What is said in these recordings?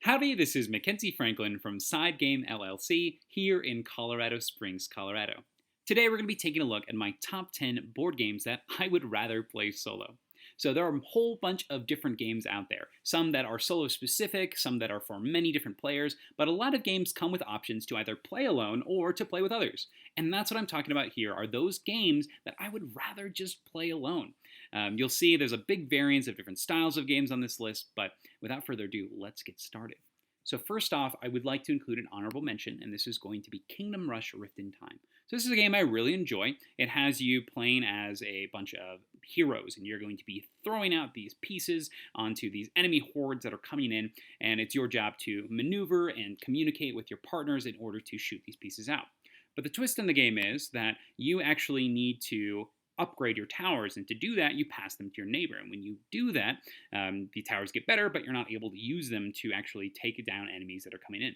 Howdy, this is Mackenzie Franklin from Side Game LLC here in Colorado Springs, Colorado. Today we're going to be taking a look at my top 10 board games that I would rather play solo. So there are a whole bunch of different games out there, some that are solo specific, some that are for many different players, but a lot of games come with options to either play alone or to play with others. And that's what I'm talking about here, are those games that I would rather just play alone. You'll see there's a big variance of different styles of games on this list, but without further ado, let's get started. So first off, I would like to include an honorable mention, and this is going to be Kingdom Rush Rift in Time. So this is a game I really enjoy. It has you playing as a bunch of heroes, and you're going to be throwing out these pieces onto these enemy hordes that are coming in, and it's your job to maneuver and communicate with your partners in order to shoot these pieces out. But the twist in the game is that you actually need to upgrade your towers, and to do that you pass them to your neighbor, and when you do that the towers get better, but you're not able to use them to actually take down enemies that are coming in.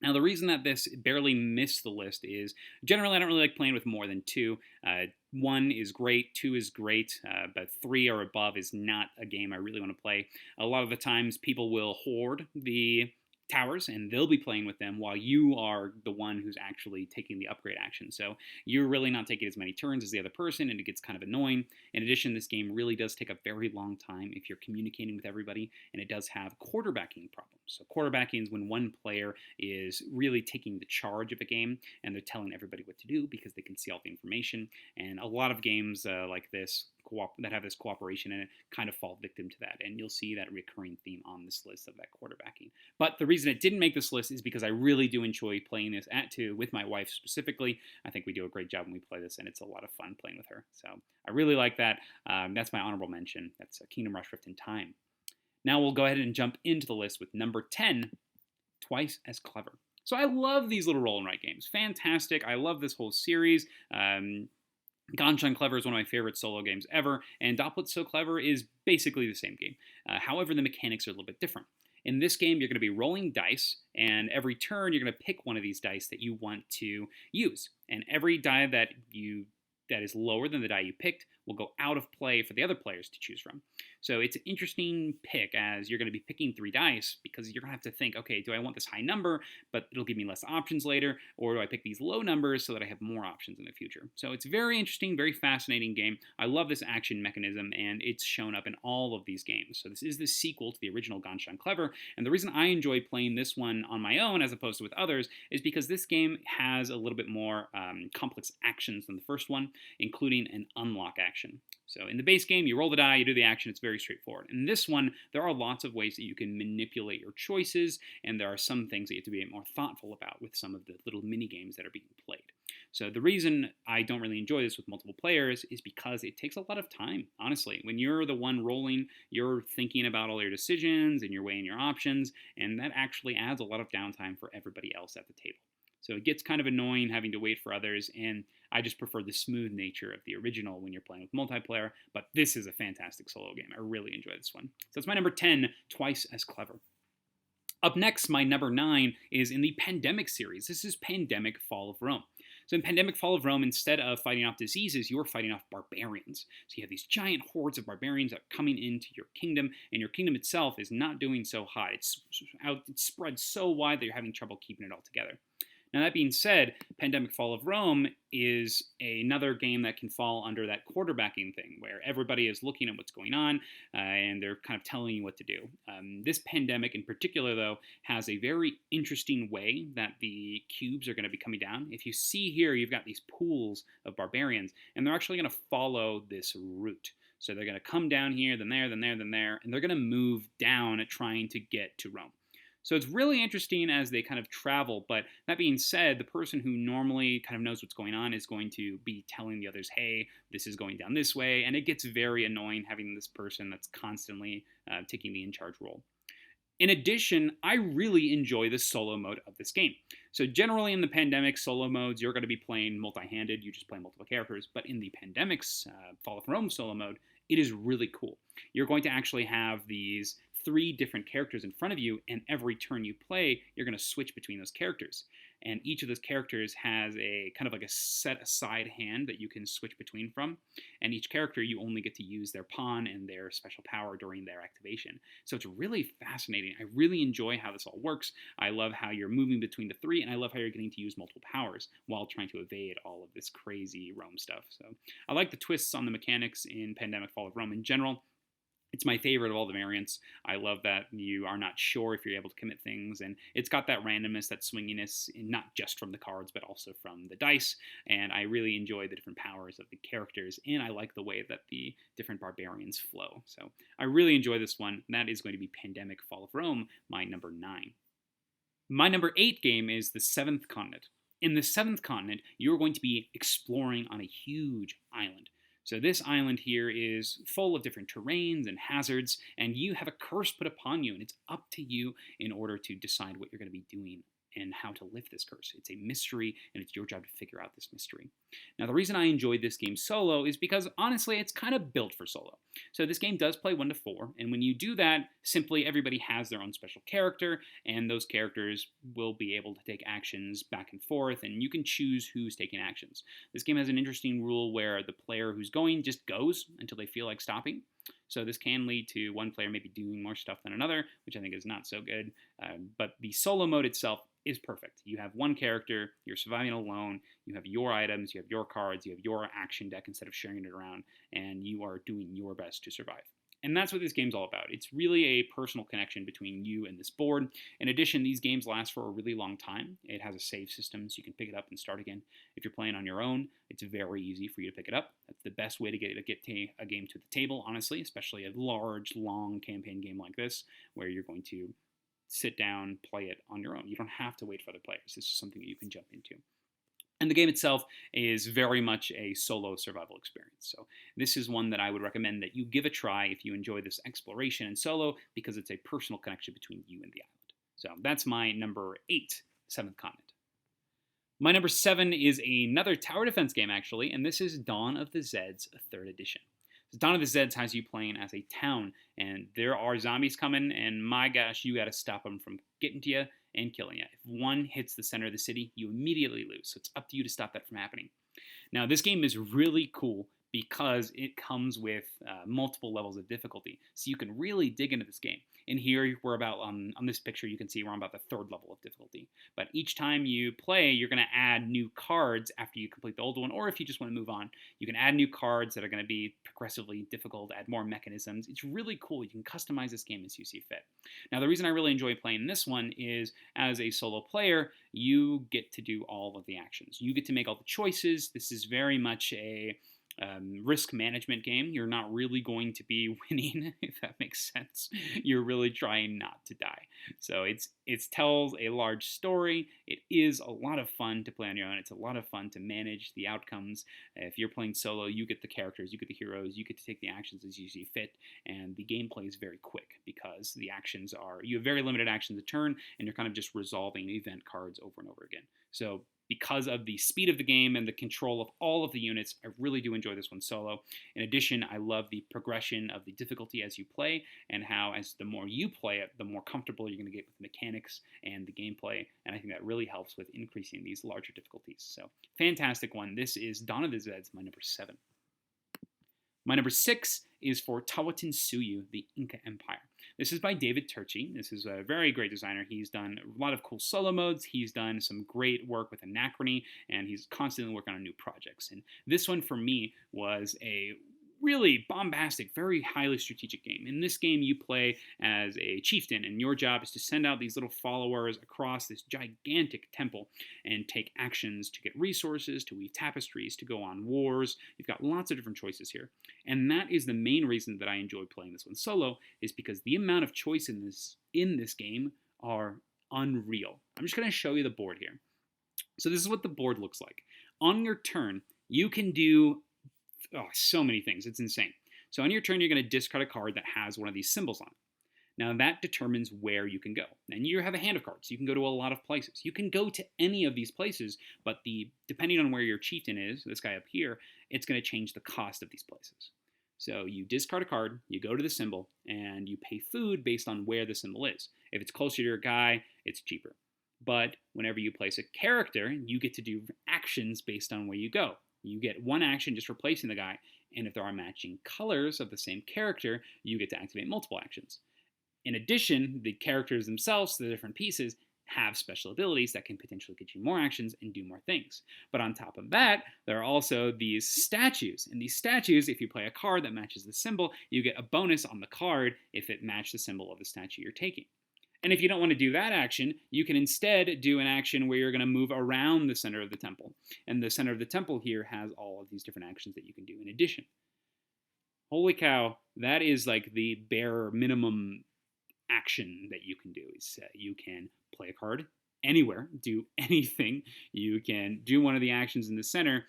Now, the reason that this barely missed the list is generally I don't really like playing with more than two. One is great, two is great, but three or above is not a game I really want to play. A lot of the times people will hoard the towers and they'll be playing with them while you are the one who's actually taking the upgrade action. So you're really not taking as many turns as the other person, and it gets kind of annoying. In addition, this game really does take a very long time if you're communicating with everybody, and it does have quarterbacking problems. So quarterbacking is when one player is really taking the charge of a game and they're telling everybody what to do because they can see all the information. And a lot of games like this that have this cooperation in it kind of fall victim to that, and you'll see that recurring theme on this list of that quarterbacking. But the reason it didn't make this list is because I really do enjoy playing this at two with my wife specifically. I think we do a great job when we play this, and it's a lot of fun playing with her. So I really like that. That's my honorable mention. That's Kingdom Rush Rift in Time. Now we'll go ahead and jump into the list with number 10, Twice as Clever. So I love these little roll and write games. Fantastic. I love this whole series. Ganshan Clever is one of my favorite solo games ever, and Doplet So Clever is basically the same game. However, the mechanics are a little bit different. In this game, you're going to be rolling dice, and every turn you're going to pick one of these dice that you want to use. And every die that is lower than the die you picked will go out of play for the other players to choose from. So it's an interesting pick, as you're going to be picking three dice because you're going to have to think, okay, do I want this high number, but it'll give me less options later, or do I pick these low numbers so that I have more options in the future? So it's very interesting, very fascinating game. I love this action mechanism, and it's shown up in all of these games. So this is the sequel to the original Ganshan Clever, and the reason I enjoy playing this one on my own as opposed to with others is because this game has a little bit more complex actions than the first one, including an unlock action. So in the base game, you roll the die, you do the action, it's very straightforward. In this one, there are lots of ways that you can manipulate your choices, and there are some things that you have to be more thoughtful about with some of the little mini games that are being played. So the reason I don't really enjoy this with multiple players is because it takes a lot of time, honestly. When you're the one rolling, you're thinking about all your decisions and you're weighing your options, and that actually adds a lot of downtime for everybody else at the table. So it gets kind of annoying having to wait for others, and I just prefer the smooth nature of the original when you're playing with multiplayer, but this is a fantastic solo game. I really enjoy this one. So it's my number 10, Twice as Clever. Up next, my number 9 is in the Pandemic series. This is Pandemic Fall of Rome. So in Pandemic Fall of Rome, instead of fighting off diseases, you're fighting off barbarians. So you have these giant hordes of barbarians that are coming into your kingdom, and your kingdom itself is not doing so hot. It's spread so wide that you're having trouble keeping it all together. Now, that being said, Pandemic Fall of Rome is another game that can fall under that quarterbacking thing, where everybody is looking at what's going on, and they're kind of telling you what to do. This Pandemic in particular, though, has a very interesting way that the cubes are going to be coming down. If you see here, you've got these pools of barbarians, and they're actually going to follow this route. So they're going to come down here, then there, then there, then there, and they're going to move down trying to get to Rome. So it's really interesting as they kind of travel, but that being said, the person who normally kind of knows what's going on is going to be telling the others, hey, this is going down this way, and it gets very annoying having this person that's constantly taking the in-charge role. In addition, I really enjoy the solo mode of this game. So generally in the Pandemic solo modes, you're going to be playing multi-handed, you just play multiple characters, but in the Pandemic's Fall of Rome solo mode, it is really cool. You're going to actually have these 3 different characters in front of you, and every turn you play, you're going to switch between those characters. And each of those characters has a kind of like a set aside hand that you can switch between from. And each character, you only get to use their pawn and their special power during their activation. So it's really fascinating. I really enjoy how this all works. I love how you're moving between the 3, and I love how you're getting to use multiple powers while trying to evade all of this crazy Rome stuff. So I like the twists on the mechanics in Pandemic Fall of Rome in general. It's my favorite of all the variants. I love that you are not sure if you're able to commit things, and it's got that randomness, that swinginess, not just from the cards, but also from the dice, and I really enjoy the different powers of the characters, and I like the way that the different barbarians flow. So I really enjoy this one, and that is going to be Pandemic Fall of Rome, my number 9. My number 8 game is The Seventh Continent. In The Seventh Continent, you're going to be exploring on a huge island. So this island here is full of different terrains and hazards, and you have a curse put upon you, and it's up to you in order to decide what you're going to be doing and how to lift this curse. It's a mystery, and it's your job to figure out this mystery. Now, the reason I enjoyed this game solo is because, honestly, it's kind of built for solo. So this game does play 1 to 4, and when you do that, simply everybody has their own special character, and those characters will be able to take actions back and forth, and you can choose who's taking actions. This game has an interesting rule where the player who's going just goes until they feel like stopping. So this can lead to one player maybe doing more stuff than another, which I think is not so good. But the solo mode itself is perfect. You have one character, you're surviving alone, you have your items, you have your cards, you have your action deck instead of sharing it around, and you are doing your best to survive. And that's what this game's all about. It's really a personal connection between you and this board. In addition, these games last for a really long time. It has a save system, so you can pick it up and start again. If you're playing on your own, it's very easy for you to pick it up. That's the best way to get a game to the table, honestly, especially a large, long campaign game like this, where you're going to sit down, play it on your own. You don't have to wait for other players. This is something that you can jump into. And the game itself is very much a solo survival experience. So this is one that I would recommend that you give a try if you enjoy this exploration and solo, because it's a personal connection between you and the island. So that's my number 8, Seventh Continent. My number 7 is another tower defense game, actually, and this is Dawn of the Zeds, 3rd edition. Dawn of the Zeds has you playing as a town, and there are zombies coming, and my gosh, you gotta stop them from getting to you and killing you. If one hits the center of the city, you immediately lose, so it's up to you to stop that from happening. Now, this game is really cool because it comes with multiple levels of difficulty, so you can really dig into this game. In here, we're about, on this picture, you can see we're on about the 3rd level of difficulty. But each time you play, you're going to add new cards after you complete the old one, or if you just want to move on, you can add new cards that are going to be progressively difficult, add more mechanisms. It's really cool. You can customize this game as you see fit. Now, the reason I really enjoy playing this one is, as a solo player, you get to do all of the actions. You get to make all the choices. This is very much a risk management game. You're not really going to be winning, if that makes sense. You're really trying not to die. So it tells a large story. It is a lot of fun to play on your own. It's a lot of fun to manage the outcomes. If you're playing solo, you get the characters, you get the heroes, you get to take the actions as you see fit, and the gameplay is very quick because the actions you have very limited actions a turn, and you're kind of just resolving event cards over and over again. So because of the speed of the game and the control of all of the units, I really do enjoy this one solo. In addition, I love the progression of the difficulty as you play, and how as the more you play it, the more comfortable you're going to get with the mechanics and the gameplay, and I think that really helps with increasing these larger difficulties. So, fantastic one. This is Dawn of the Zeds, my number 7. My number 6 is for Tawantinsuyu, the Inca Empire. This is by David Turchi. This is a very great designer. He's done a lot of cool solo modes. He's done some great work with Anachrony, and he's constantly working on new projects. And this one, for me, was a really bombastic, very highly strategic game. In this game, you play as a chieftain, and your job is to send out these little followers across this gigantic temple and take actions to get resources, to weave tapestries, to go on wars. You've got lots of different choices here. And that is the main reason that I enjoy playing this one solo, is because the amount of choice in this game are unreal. I'm just going to show you the board here. So this is what the board looks like. On your turn, you can do so many things. It's insane. So on your turn, you're going to discard a card that has one of these symbols on it. Now that determines where you can go. And you have a hand of cards. You can go to a lot of places. You can go to any of these places, but depending on where your chieftain is, this guy up here, it's going to change the cost of these places. So you discard a card, you go to the symbol, and you pay food based on where the symbol is. If it's closer to your guy, it's cheaper. But whenever you place a character, you get to do actions based on where you go. You get one action just replacing the guy, and if there are matching colors of the same character, you get to activate multiple actions. In addition, the characters themselves, the different pieces, have special abilities that can potentially get you more actions and do more things. But on top of that, there are also these statues. And these statues, if you play a card that matches the symbol, you get a bonus on the card if it matched the symbol of the statue you're taking. And if you don't want to do that action, you can instead do an action where you're going to move around the center of the temple. And the center of the temple here has all of these different actions that you can do in addition. Holy cow, that is like the bare minimum action that you can do. Is you can play a card anywhere, do anything. You can do one of the actions in the center,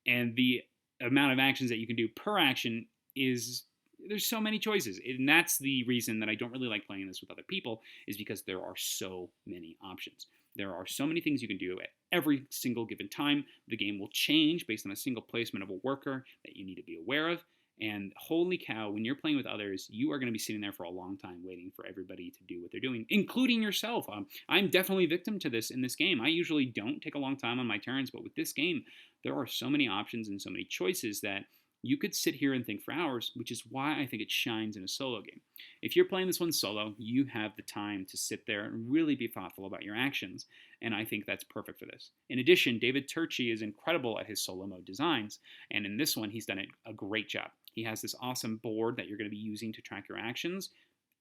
and the amount of actions that you can do per action is there's so many choices, and that's the reason that I don't really like playing this with other people, is because there are so many options. There are so many things you can do at every single given time. The game will change based on a single placement of a worker that you need to be aware of. And holy cow, when you're playing with others, you are going to be sitting there for a long time waiting for everybody to do what they're doing, including yourself. I'm definitely a victim to this in this game. I usually don't take a long time on my turns, but with this game, there are so many options and so many choices that you could sit here and think for hours, which is why I think it shines in a solo game. If you're playing this one solo, you have the time to sit there and really be thoughtful about your actions, and I think that's perfect for this. In addition, David Turchi is incredible at his solo mode designs, and in this one, he's done a great job. He has this awesome board that you're going to be using to track your actions.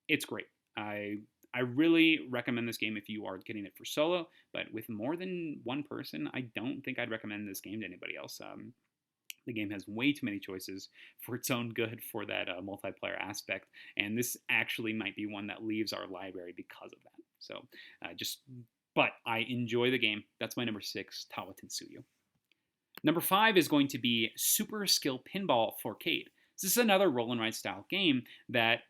It's great. I really recommend this game if you are getting it for solo, but with more than one person, I don't think I'd recommend this game to anybody else. The game has way too many choices for its own good for that multiplayer aspect, and this actually might be one that leaves our library because of that. So but I enjoy the game. That's my number 6, Tawa Tensuyu. Number 5 is going to be Super Skill Pinball 4K. This is another roll and write style game that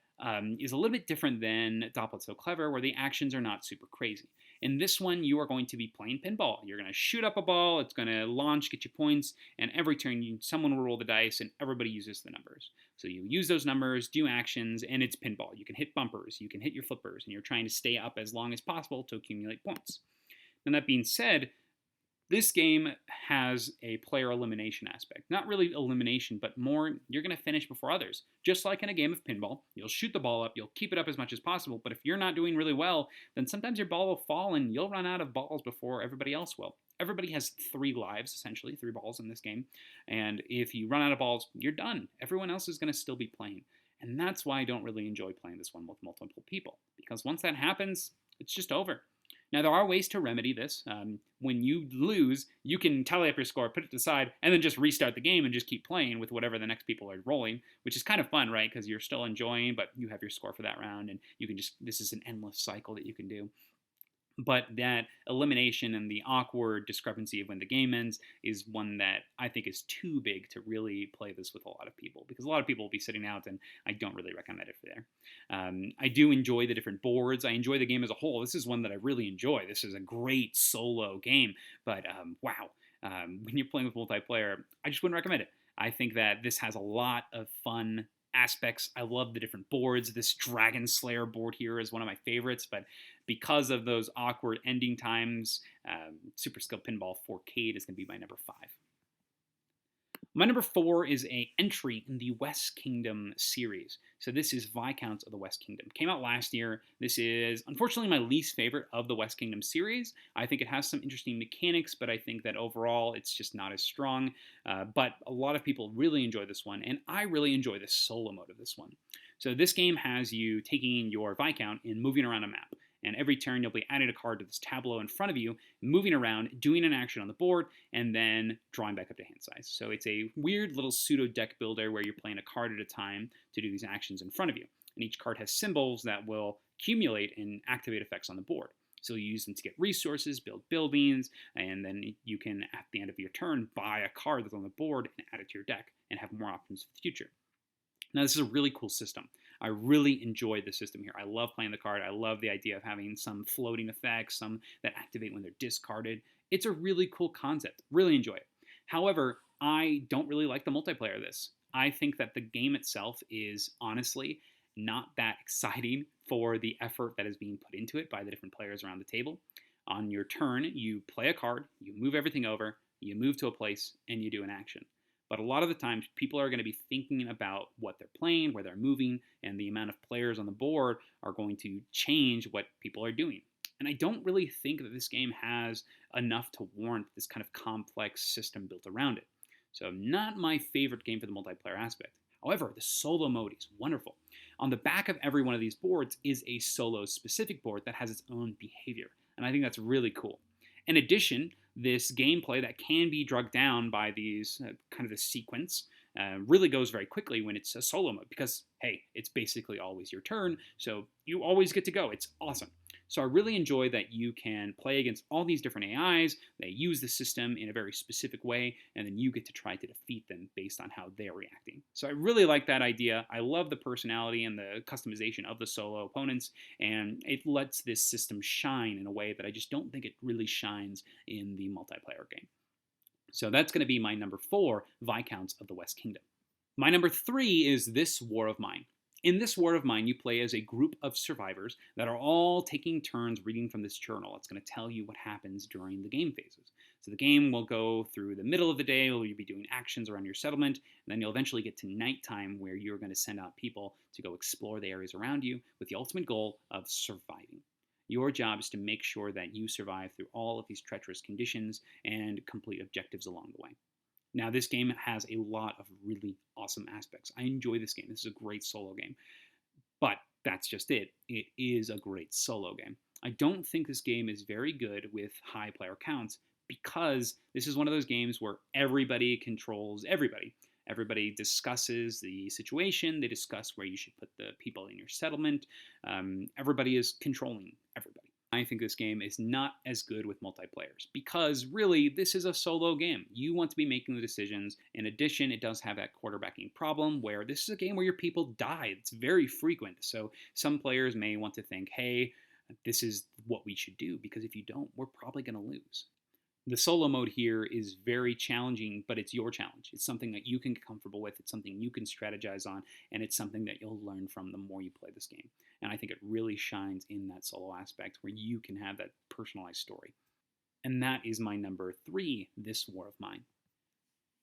is a little bit different than Dopplet So Clever, where the actions are not super crazy. In this one, you are going to be playing pinball. You're going to shoot up a ball, it's going to launch, get you points, and every turn someone will roll the dice and everybody uses the numbers. So you use those numbers, do actions, and it's pinball. You can hit bumpers, you can hit your flippers, and you're trying to stay up as long as possible to accumulate points. And that being said, this game has a player elimination aspect. Not really elimination, but more you're going to finish before others. Just like in a game of pinball, you'll shoot the ball up, you'll keep it up as much as possible, but if you're not doing really well, then sometimes your ball will fall and you'll run out of balls before everybody else will. Everybody has 3 lives, essentially, 3 balls in this game, and if you run out of balls, you're done. Everyone else is going to still be playing. And that's why I don't really enjoy playing this one with multiple people, because once that happens, it's just over. Now, there are ways to remedy this. When you lose, you can tally up your score, put it to the side, and then just restart the game and just keep playing with whatever the next people are rolling, which is kind of fun, right? Because you're still enjoying, but you have your score for that round, and you can this is an endless cycle that you can do. But that elimination and the awkward discrepancy of when the game ends is one that I think is too big to really play this with a lot of people, because a lot of people will be sitting out, and I don't really recommend it for there. I do enjoy the different boards. I enjoy the game as a whole. This is one that I really enjoy. This is a great solo game, but wow, when you're playing with multiplayer, I just wouldn't recommend it. I think that this has a lot of fun aspects. I love the different boards. This Dragon Slayer board here is one of my favorites, but because of those awkward ending times, Super Skill Pinball 4K is going to be my number 5. My number 4 is an entry in the West Kingdom series. So this is Viscounts of the West Kingdom. Came out last year. This is unfortunately my least favorite of the West Kingdom series. I think it has some interesting mechanics, but I think that overall it's just not as strong. But a lot of people really enjoy this one, and I really enjoy the solo mode of this one. So this game has you taking your Viscount and moving around a map. And every turn you'll be adding a card to this tableau in front of you, moving around, doing an action on the board, and then drawing back up to hand size. So it's a weird little pseudo deck builder where you're playing a card at a time to do these actions in front of you. And each card has symbols that will accumulate and activate effects on the board. So you use them to get resources, build buildings, and then you can, at the end of your turn, buy a card that's on the board and add it to your deck and have more options for the future. Now, this is a really cool system. I really enjoy the system here. I love playing the card. I love the idea of having some floating effects, some that activate when they're discarded. It's a really cool concept. Really enjoy it. However, I don't really like the multiplayer of this. I think that the game itself is honestly not that exciting for the effort that is being put into it by the different players around the table. On your turn, you play a card, you move everything over, you move to a place, and you do an action. But a lot of the times, people are going to be thinking about what they're playing, where they're moving, and the amount of players on the board are going to change what people are doing. And I don't really think that this game has enough to warrant this kind of complex system built around it. So, not my favorite game for the multiplayer aspect. However, the solo mode is wonderful. On the back of every one of these boards is a solo specific board that has its own behavior, and I think that's really cool. In addition, this gameplay that can be drugged down by these kind of the sequence really goes very quickly when it's a solo mode because, hey, it's basically always your turn, so you always get to go. It's awesome. So I really enjoy that you can play against all these different AIs. They use the system in a very specific way, and then you get to try to defeat them based on how they're reacting. So I really like that idea. I love the personality and the customization of the solo opponents, and it lets this system shine in a way that I just don't think it really shines in the multiplayer game. So that's going to be my number 4, Viscounts of the West Kingdom. My number 3 is This War of Mine. In This War of Mine, you play as a group of survivors that are all taking turns reading from this journal. It's going to tell you what happens during the game phases. So the game will go through the middle of the day where you'll be doing actions around your settlement, and then you'll eventually get to nighttime where you're going to send out people to go explore the areas around you with the ultimate goal of surviving. Your job is to make sure that you survive through all of these treacherous conditions and complete objectives along the way. Now, this game has a lot of really awesome aspects. I enjoy this game. This is a great solo game. But that's just it. It is a great solo game. I don't think this game is very good with high player counts because this is one of those games where everybody controls everybody. Everybody discusses the situation. They discuss where you should put the people in your settlement. Everybody is controlling everybody. I think this game is not as good with multiplayers because really this is a solo game. You want to be making the decisions. In addition, it does have that quarterbacking problem where this is a game where your people die. It's very frequent. So some players may want to think, hey, this is what we should do because if you don't, we're probably going to lose. The solo mode here is very challenging, but it's your challenge. It's something that you can get comfortable with. It's something you can strategize on, and it's something that you'll learn from the more you play this game. And I think it really shines in that solo aspect where you can have that personalized story. And that is my number 3, This War of Mine.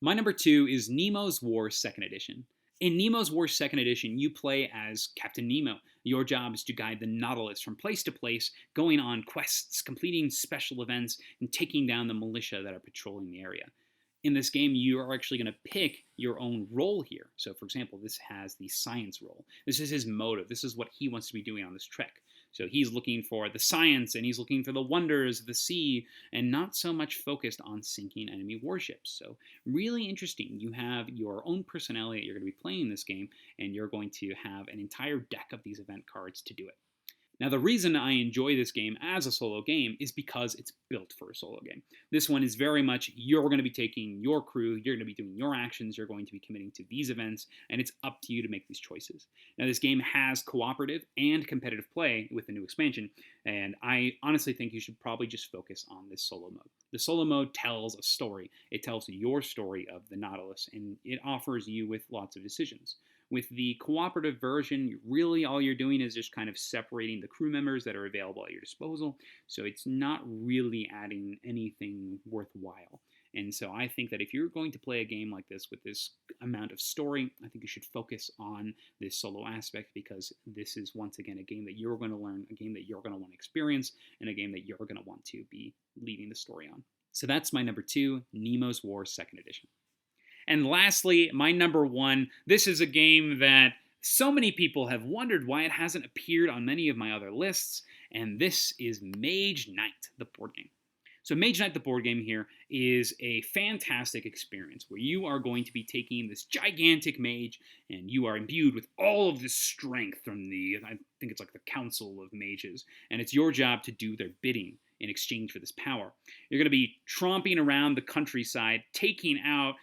My number 2 is Nemo's War 2nd Edition. In Nemo's War 2nd Edition, you play as Captain Nemo. Your job is to guide the Nautilus from place to place, going on quests, completing special events, and taking down the militia that are patrolling the area. In this game, you are actually going to pick your own role here. So, for example, this has the science role. This is his motive. This is what he wants to be doing on this trek. So he's looking for the science, and he's looking for the wonders of the sea, and not so much focused on sinking enemy warships. So really interesting. You have your own personality that you're going to be playing this game, and you're going to have an entire deck of these event cards to do it. Now, the reason I enjoy this game as a solo game is because it's built for a solo game. This one is very much you're going to be taking your crew, you're going to be doing your actions, you're going to be committing to these events, and it's up to you to make these choices. Now, this game has cooperative and competitive play with the new expansion, and I honestly think you should probably just focus on this solo mode. The solo mode tells a story. It tells your story of the Nautilus, and it offers you with lots of decisions. With the cooperative version, really all you're doing is just kind of separating the crew members that are available at your disposal, so it's not really adding anything worthwhile. And so I think that if you're going to play a game like this with this amount of story, I think you should focus on this solo aspect because this is once again a game that you're going to learn, a game that you're going to want to experience, and a game that you're going to want to be leading the story on. So that's my number 2, Nemo's War 2nd Edition. And lastly, my number 1, this is a game that so many people have wondered why it hasn't appeared on many of my other lists, and this is Mage Knight, the board game. So Mage Knight, the board game here, is a fantastic experience where you are going to be taking this gigantic mage and you are imbued with all of this strength from I think it's like the Council of Mages, and it's your job to do their bidding in exchange for this power. You're going to be tromping around the countryside, taking out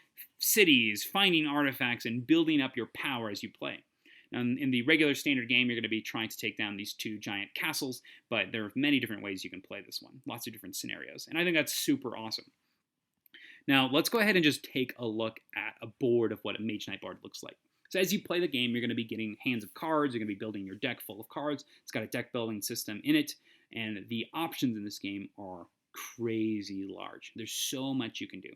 cities, finding artifacts, and building up your power as you play. Now, in the regular standard game, you're going to be trying to take down these 2 giant castles, but there are many different ways you can play this one. Lots of different scenarios, and I think that's super awesome. Now, let's go ahead and just take a look at a board of what a Mage Knight board looks like. So as you play the game, you're going to be getting hands of cards, you're going to be building your deck full of cards. It's got a deck building system in it, and the options in this game are crazy large. There's so much you can do.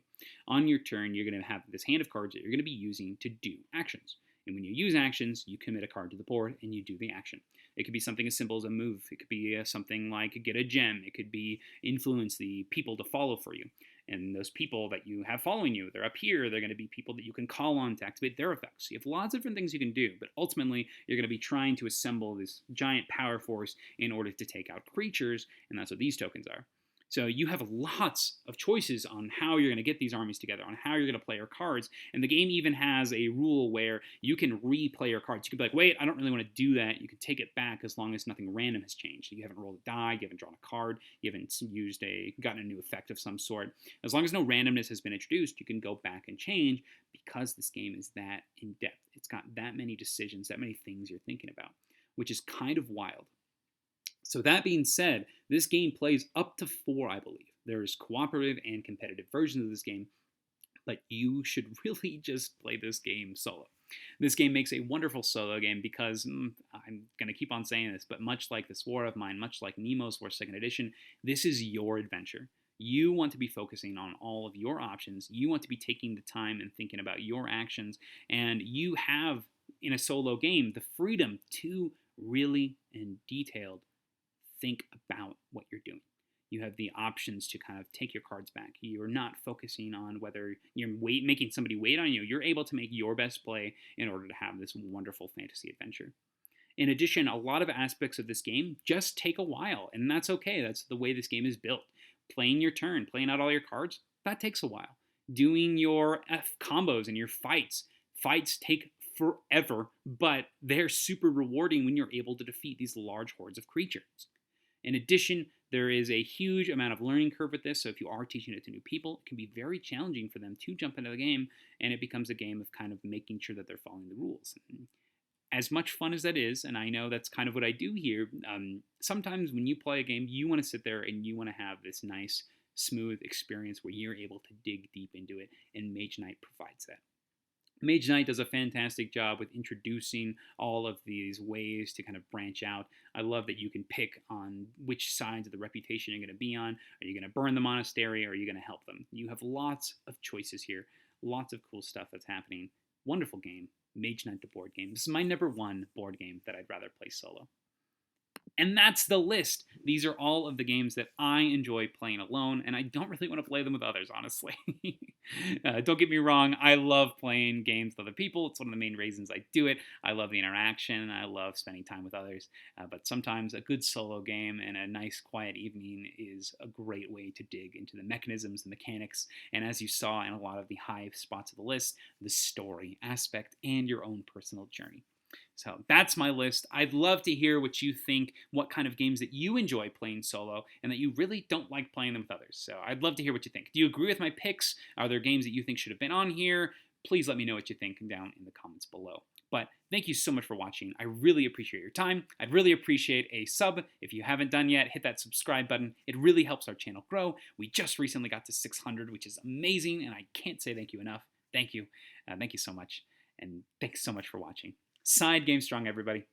On your turn, you're going to have this hand of cards that you're going to be using to do actions. And when you use actions, you commit a card to the board and you do the action. It could be something as simple as a move. It could be something like get a gem. It could be influence the people to follow for you. And those people that you have following you, they're up here. They're going to be people that you can call on to activate their effects. You have lots of different things you can do, but ultimately you're going to be trying to assemble this giant power force in order to take out creatures, and that's what these tokens are. So you have lots of choices on how you're going to get these armies together, on how you're going to play your cards. And the game even has a rule where you can replay your cards. You can be like, wait, I don't really want to do that. You can take it back as long as nothing random has changed. You haven't rolled a die, you haven't drawn a card, you haven't gotten a new effect of some sort. As long as no randomness has been introduced, you can go back and change because this game is that in depth. It's got that many decisions, that many things you're thinking about, which is kind of wild. So that being said, this game plays up to 4, I believe. There's cooperative and competitive versions of this game, but you should really just play this game solo. This game makes a wonderful solo game because, I'm going to keep on saying this, but much like this War of Mine, much like Nemo's War 2nd Edition, this is your adventure. You want to be focusing on all of your options. You want to be taking the time and thinking about your actions, and you have, in a solo game, the freedom to really and detailed think about what you're doing. You have the options to kind of take your cards back. You're not focusing on whether you're making somebody wait on you. You're able to make your best play in order to have this wonderful fantasy adventure. In addition, a lot of aspects of this game just take a while, and that's okay. That's the way this game is built. Playing your turn, playing out all your cards, that takes a while. Doing your F combos and your fights take forever, but they're super rewarding when you're able to defeat these large hordes of creatures. In addition, there is a huge amount of learning curve with this, so if you are teaching it to new people, it can be very challenging for them to jump into the game, and it becomes a game of kind of making sure that they're following the rules. As much fun as that is, and I know that's kind of what I do here, sometimes when you play a game, you want to sit there and you want to have this nice, smooth experience where you're able to dig deep into it, and Mage Knight provides that. Mage Knight does a fantastic job with introducing all of these ways to kind of branch out. I love that you can pick on which sides of the reputation you're going to be on. Are you going to burn the monastery, or are you going to help them? You have lots of choices here, lots of cool stuff that's happening. Wonderful game, Mage Knight the board game. This is my #1 board game that I'd rather play solo. And that's the list. These are all of the games that I enjoy playing alone, and I don't really want to play them with others, honestly. Don't get me wrong, I love playing games with other people. It's one of the main reasons I do it. I love the interaction. I love spending time with others. But sometimes a good solo game and a nice quiet evening is a great way to dig into the mechanisms, the mechanics, and as you saw in a lot of the high spots of the list, the story aspect and your own personal journey. So that's my list. I'd love to hear what you think, what kind of games that you enjoy playing solo, and that you really don't like playing them with others. So I'd love to hear what you think. Do you agree with my picks? Are there games that you think should have been on here? Please let me know what you think down in the comments below. But thank you so much for watching. I really appreciate your time. I'd really appreciate a sub. If you haven't done yet, hit that subscribe button. It really helps our channel grow. We just recently got to 600, which is amazing, and I can't say thank you enough. Thank you. Thank you so much. And thanks so much for watching. Side game strong, everybody.